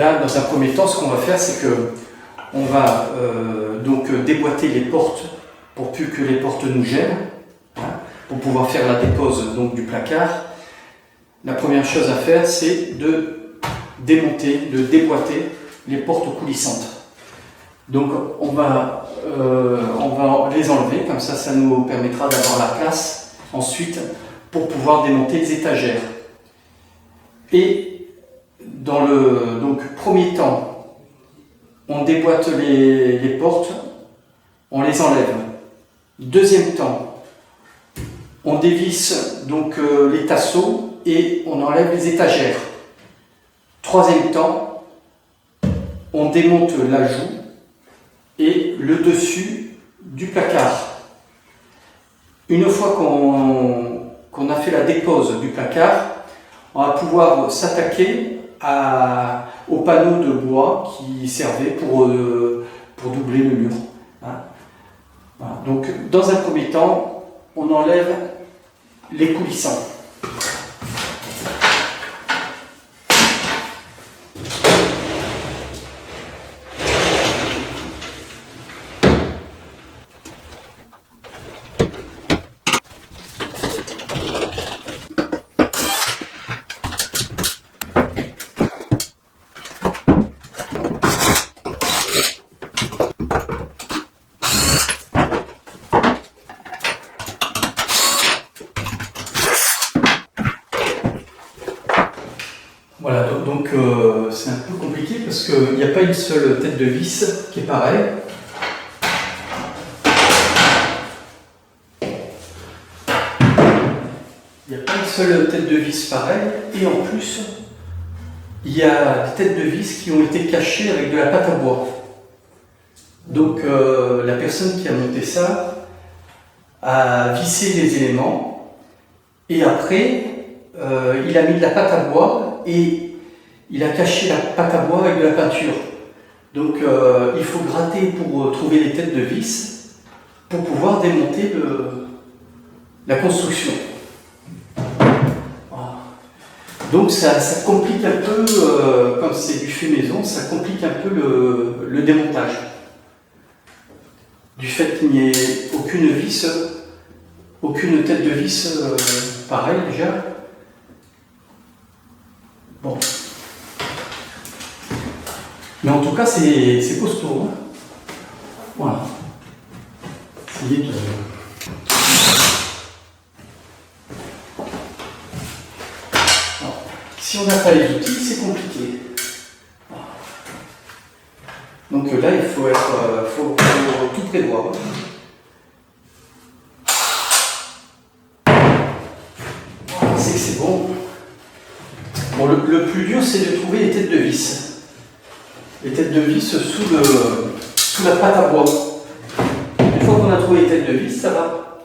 là, dans un premier temps, ce qu'on va faire, c'est que on va donc déboîter les portes pour plus que les portes nous gênent, hein, pour pouvoir faire la dépose donc, du placard. La première chose à faire, c'est de démonter, de déboîter les portes coulissantes. Donc on va les enlever, comme ça nous permettra d'avoir la place ensuite pour pouvoir démonter les étagères. Et dans le premier temps, on déboîte les portes, on les enlève. Deuxième temps, on dévisse donc les tasseaux et on enlève les étagères. Troisième temps, on démonte l'ajout et le dessus du placard. Une fois qu'on a fait la dépose du placard, on va pouvoir s'attaquer au panneau de bois qui servait pour doubler le mur. Hein. Voilà. Donc, dans un premier temps, on enlève les coulissants. Voilà, donc c'est un peu compliqué parce qu'il n'y a pas une seule tête de vis qui est pareille. Il n'y a pas une seule tête de vis pareille et en plus, il y a des têtes de vis qui ont été cachées avec de la pâte à bois. Donc la personne qui a monté ça a vissé les éléments et après il a mis de la pâte à bois et il a caché la pâte à bois avec de la peinture. Donc il faut gratter pour trouver les têtes de vis pour pouvoir démonter la construction. Voilà. Donc ça complique un peu, comme c'est du fait maison, ça complique un peu le démontage. Du fait qu'il n'y ait aucune vis, aucune tête de vis pareille déjà. Bon. Mais en tout cas, c'est costaud. Hein. Voilà. Essayez de... Alors, si on n'a pas les outils, c'est compliqué. Voilà. Donc là, il faut tout prévoir. Voilà, c'est que c'est bon. Bon, le plus dur, c'est de trouver les têtes de vis. Les têtes de vis sous la pâte à bois. Une fois qu'on a trouvé les têtes de vis, ça va.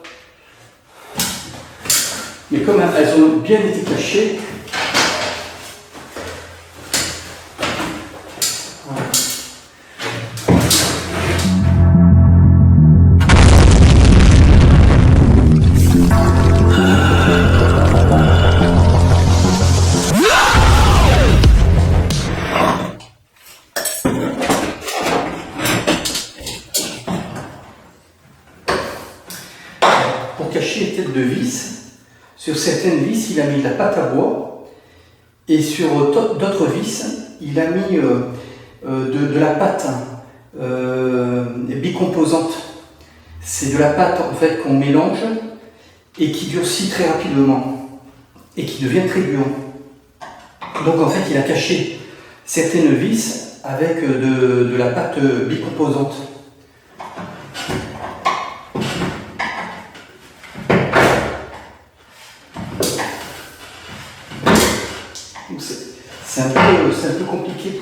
Mais comme elles ont bien été cachées, voilà. Pour cacher les têtes de vis, sur certaines vis, il a mis de la pâte à bois et sur d'autres vis, il a mis de la pâte bicomposante. C'est de la pâte en fait qu'on mélange et qui durcit très rapidement et qui devient très dur. Donc en fait, il a caché certaines vis avec de la pâte bicomposante. C'est un peu compliqué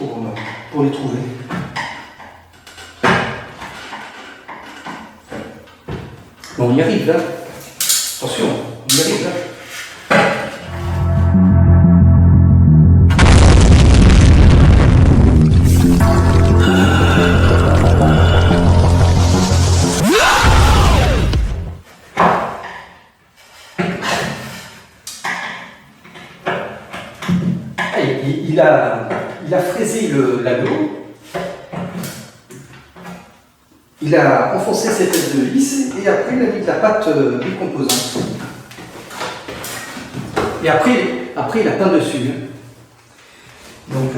pour les trouver. Bon, on y arrive là. Attention, on y arrive là. il a fraisé l'anneau, il a enfoncé cette tête de vis et après il a mis de la pâte décomposante. Et après il a peint dessus. Donc,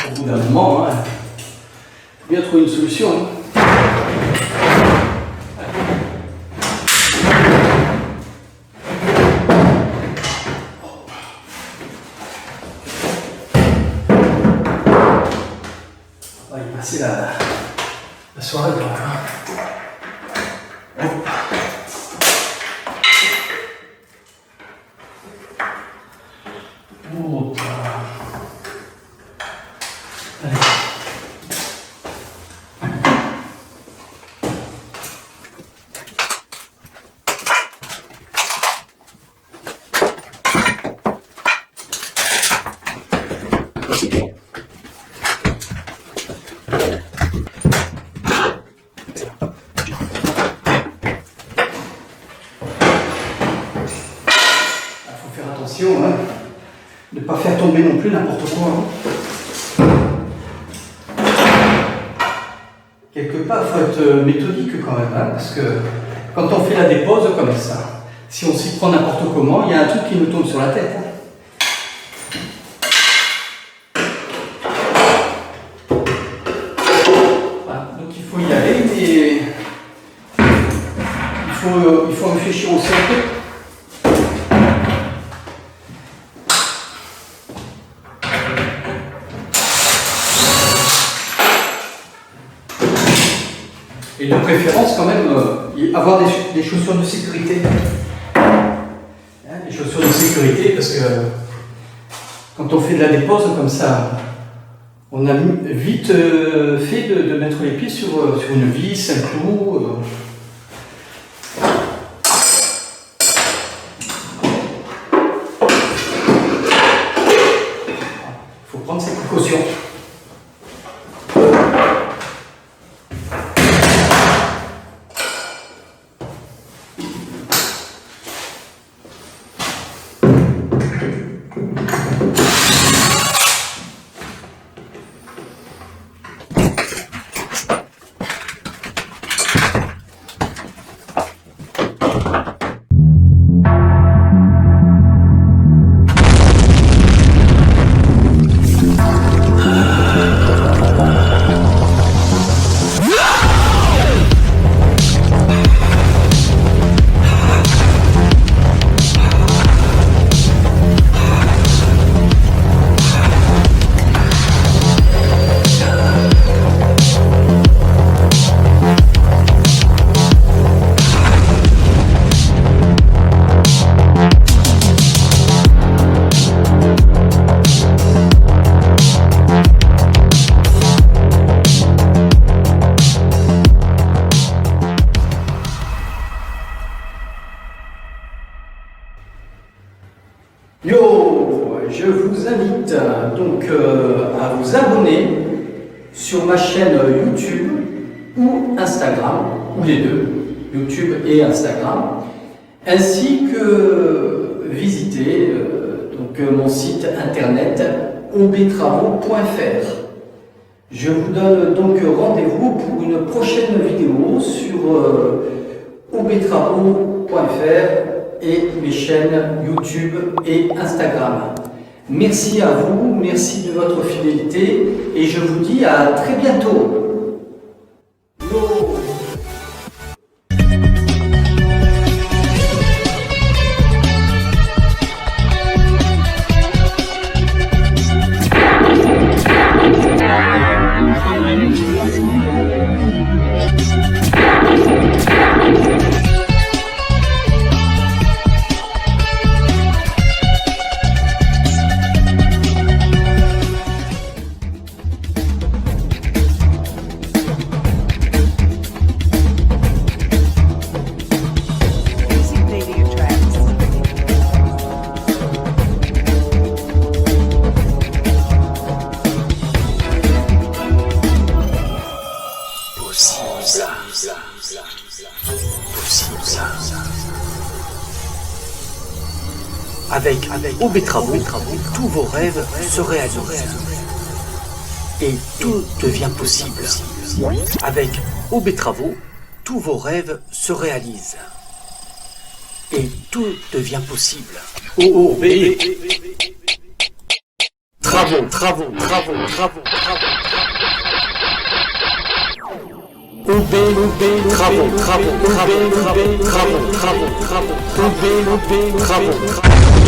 au bout d'un moment, il faut bien trouver une solution. On va y passer la soirée quand même. Hop. Hop. Allez. Hein, de ne pas faire tomber non plus n'importe quoi. Hein. Quelque part, il faut être méthodique quand même, hein, parce que quand on fait la dépose comme ça, si on s'y prend n'importe comment, il y a un truc qui nous tombe sur la tête. Hein. Voilà, donc il faut y aller, mais il faut réfléchir aussi un peu. Et de préférence quand même avoir des chaussures de sécurité. Hein, des chaussures de sécurité parce que quand on fait de la dépose comme ça, on a vite fait de mettre les pieds sur une vis, un clou. Il faut prendre ses précautions. Yo, je vous invite donc à vous abonner sur ma chaîne YouTube ou Instagram, ou les deux, YouTube et Instagram, ainsi que visiter donc, mon site internet obtravaux.fr. Je vous donne donc rendez-vous pour une prochaine vidéo sur obtravaux.fr et mes chaînes YouTube et Instagram. Merci à vous, merci de votre fidélité et je vous dis à très bientôt. Avec OB Travaux, tous vos rêves se réalisent. Et tout devient possible. Avec OB Travaux, tous vos rêves se réalisent. Et tout devient possible. OB Travaux. OB Travaux.